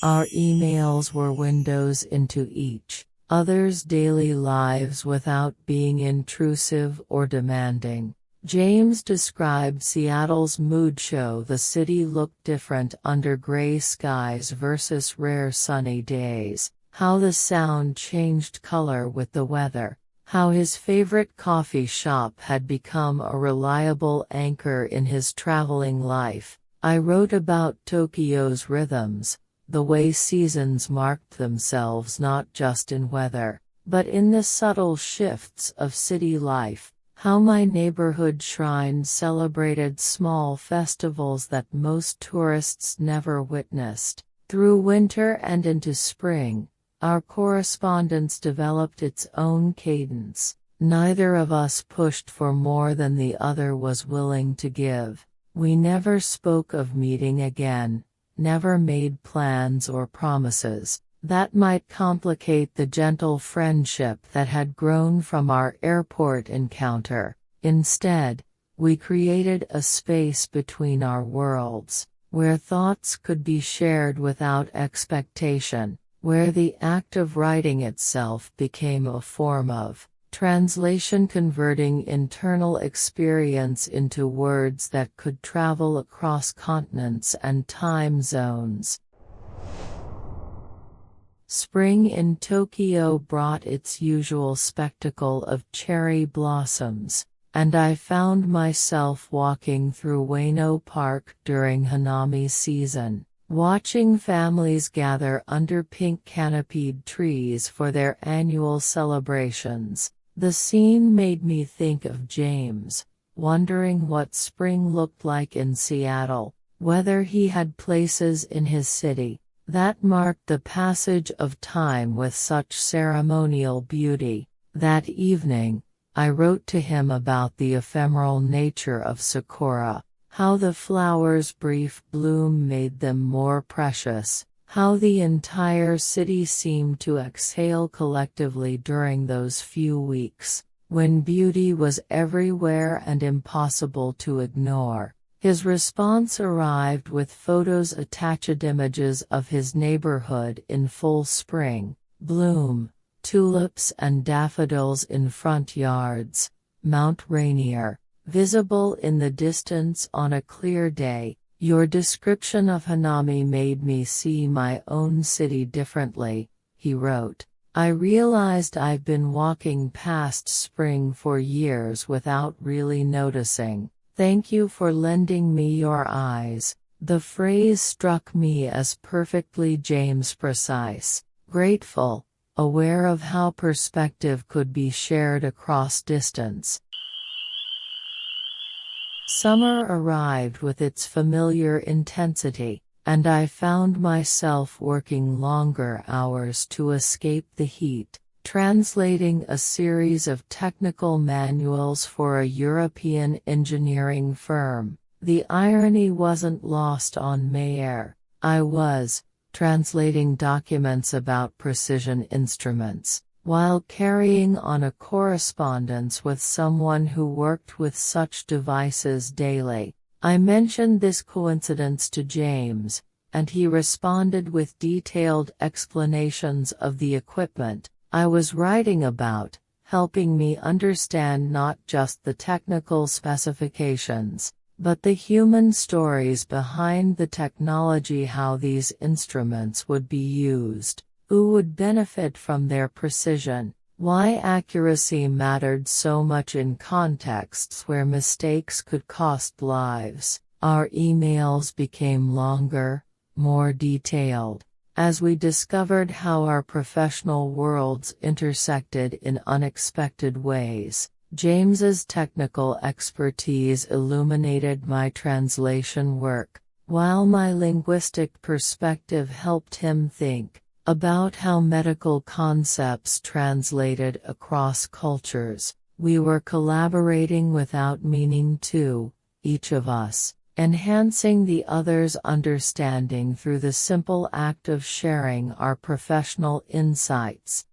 Our emails were windows into each other's daily lives without being intrusive or demanding. James described Seattle's mood show. The city looked different under gray skies versus rare sunny days, how the sound changed color with the weather, how his favorite coffee shop had become a reliable anchor in his traveling life. I wrote about Tokyo's rhythms, the way seasons marked themselves not just in weather, but in the subtle shifts of city life, how my neighborhood shrine celebrated small festivals that most tourists never witnessed. Through winter and into spring, our correspondence developed its own cadence. Neither of us pushed for more than the other was willing to give. We never spoke of meeting again, never made plans or promises that might complicate the gentle friendship that had grown from our airport encounter. Instead, we created a space between our worlds, where thoughts could be shared without expectation, where the act of writing itself became a form of translation, converting internal experience into words that could travel across continents and time zones. Spring in Tokyo brought its usual spectacle of cherry blossoms, and I found myself walking through Ueno Park during Hanami season, watching families gather under pink canopied trees for their annual celebrations. The scene made me think of James, wondering what spring looked like in Seattle, whether he had places in his city that marked the passage of time with such ceremonial beauty. That evening, I wrote to him about the ephemeral nature of sakura, how the flower's brief bloom made them more precious, how the entire city seemed to exhale collectively during those few weeks, when beauty was everywhere and impossible to ignore. His response arrived with photos attached, images of his neighborhood in full spring bloom, tulips and daffodils in front yards, Mount Rainier, visible in the distance on a clear day. Your description of Hanami made me see my own city differently, he wrote. I realized I've been walking past spring for years without really noticing. Thank you for lending me your eyes. The phrase struck me as perfectly James precise. Grateful, aware of how perspective could be shared across distance. Summer arrived with its familiar intensity, and I found myself working longer hours to escape the heat, translating a series of technical manuals for a European engineering firm. The irony wasn't lost on Mayer. I was translating documents about precision instruments, while carrying on a correspondence with someone who worked with such devices daily. I mentioned this coincidence to James, and he responded with detailed explanations of the equipment I was writing about, helping me understand not just the technical specifications, but the human stories behind the technology, how these instruments would be used, who would benefit from their precision, why accuracy mattered so much in contexts where mistakes could cost lives. Our emails became longer, more detailed, as we discovered how our professional worlds intersected in unexpected ways. James's technical expertise illuminated my translation work, while my linguistic perspective helped him think about how medical concepts translated across cultures. We were collaborating without meaning to, each of us, enhancing the other's understanding through the simple act of sharing our professional insights.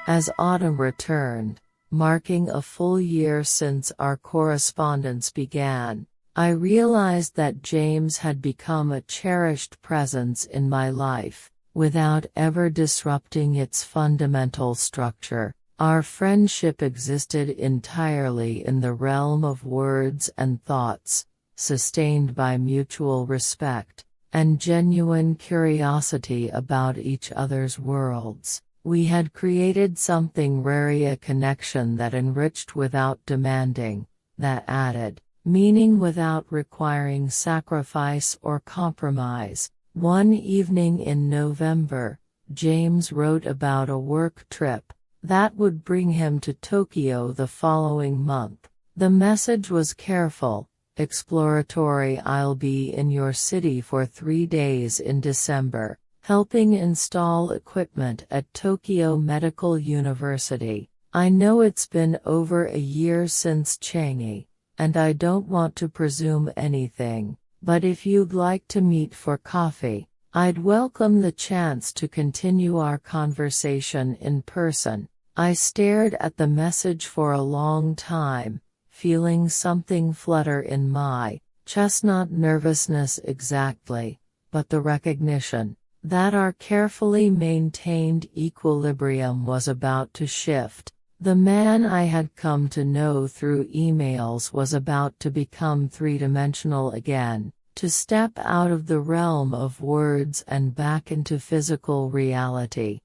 As autumn returned, marking a full year since our correspondence began, I realized that James had become a cherished presence in my life, without ever disrupting its fundamental structure. Our friendship existed entirely in the realm of words and thoughts, sustained by mutual respect and genuine curiosity about each other's worlds. We had created something rare, a connection that enriched without demanding, that added meaning without requiring sacrifice or compromise. One evening in November, James wrote about a work trip that would bring him to Tokyo the following month. The message was careful, exploratory. "I'll be in your city for 3 days in December, helping install equipment at Tokyo Medical University. I know it's been over a year since Changi, and I don't want to presume anything, but if you'd like to meet for coffee, I'd welcome the chance to continue our conversation in person." I stared at the message for a long time, feeling something flutter in my chest, not nervousness exactly, but the recognition that our carefully maintained equilibrium was about to shift. The man I had come to know through emails was about to become three-dimensional again, to step out of the realm of words and back into physical reality.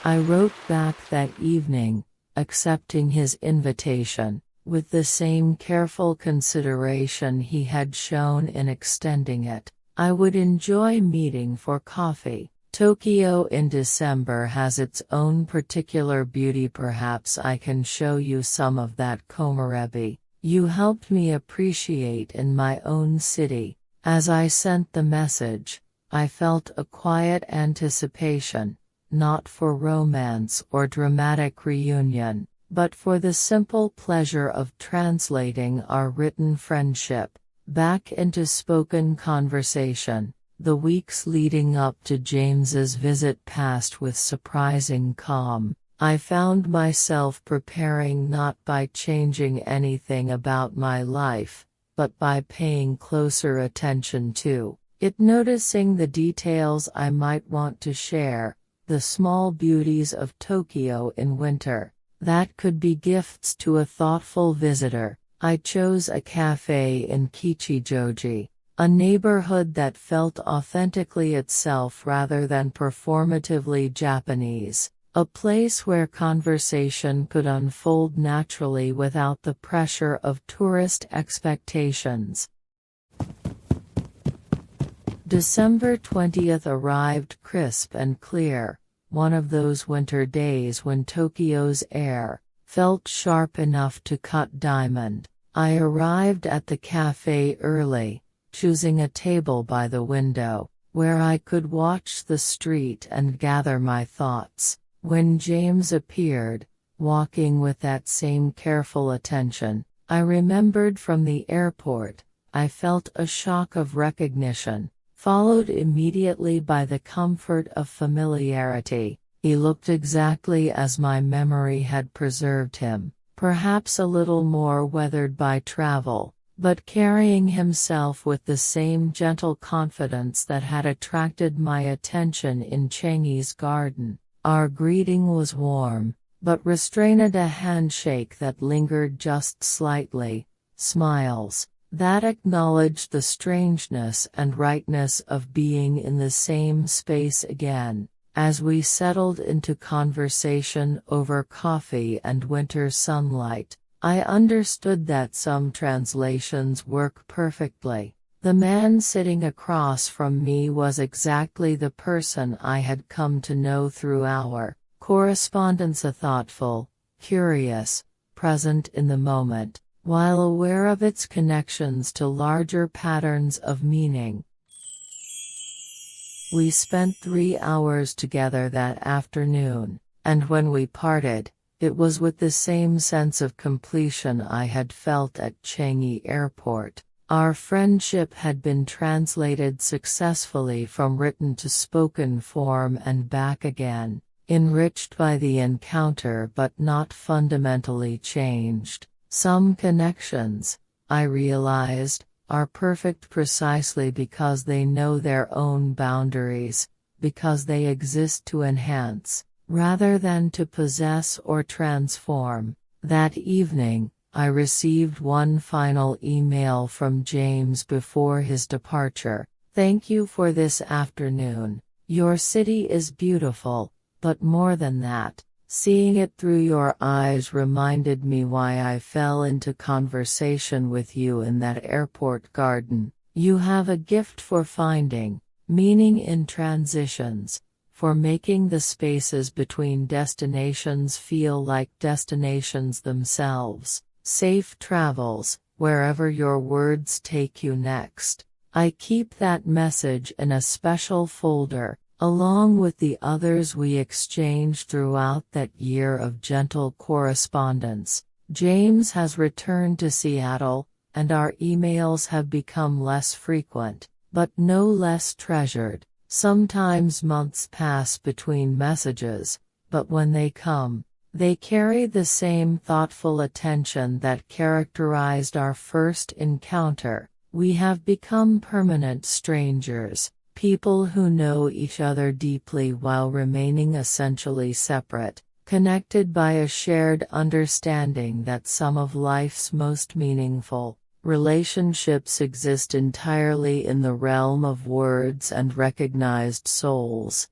I wrote back that evening, accepting his invitation, with the same careful consideration he had shown in extending it. I would enjoy meeting for coffee. Tokyo in December has its own particular beauty. Perhaps I can show you some of that komarebi you helped me appreciate in my own city. As I sent the message, I felt a quiet anticipation, not for romance or dramatic reunion, but for the simple pleasure of translating our written friendship back into spoken conversation. The weeks leading up to James's visit passed with surprising calm. I found myself preparing, not by changing anything about my life, but by paying closer attention to it, noticing the details I might want to share, the small beauties of Tokyo in winter, that could be gifts to a thoughtful visitor. I chose a cafe in Kichijoji, a neighborhood that felt authentically itself rather than performatively Japanese, a place where conversation could unfold naturally without the pressure of tourist expectations. December 20th arrived crisp and clear, one of those winter days when Tokyo's air felt sharp enough to cut diamond. I arrived at the cafe early, choosing a table by the window, where I could watch the street and gather my thoughts. When James appeared, walking with that same careful attention I remembered from the airport, I felt a shock of recognition, followed immediately by the comfort of familiarity. He looked exactly as my memory had preserved him, perhaps a little more weathered by travel, but carrying himself with the same gentle confidence that had attracted my attention in Changi's garden. Our greeting was warm, but restrained, a handshake that lingered just slightly, smiles that acknowledged the strangeness and rightness of being in the same space again. As we settled into conversation over coffee and winter sunlight, I understood that some translations work perfectly. The man sitting across from me was exactly the person I had come to know through our correspondence, a thoughtful, curious, present in the moment, while aware of its connections to larger patterns of meaning. We spent 3 hours together that afternoon, and when we parted, it was with the same sense of completion I had felt at Changi Airport. Our friendship had been translated successfully from written to spoken form and back again, enriched by the encounter but not fundamentally changed. Some connections, I realized, are perfect precisely because they know their own boundaries, because they exist to enhance, rather than to possess or transform. That evening, I received one final email from James before his departure. Thank you for this afternoon. Your city is beautiful, but more than that, seeing it through your eyes reminded me why I fell into conversation with you in that airport garden. You have a gift for finding meaning in transitions, for making the spaces between destinations feel like destinations themselves. Safe travels, wherever your words take you next. I keep that message in a special folder, along with the others we exchanged throughout that year of gentle correspondence. James has returned to Seattle, and our emails have become less frequent, but no less treasured. Sometimes months pass between messages, but when they come, they carry the same thoughtful attention that characterized our first encounter. We have become permanent strangers, people who know each other deeply while remaining essentially separate, connected by a shared understanding that some of life's most meaningful relationships exist entirely in the realm of words and recognized souls.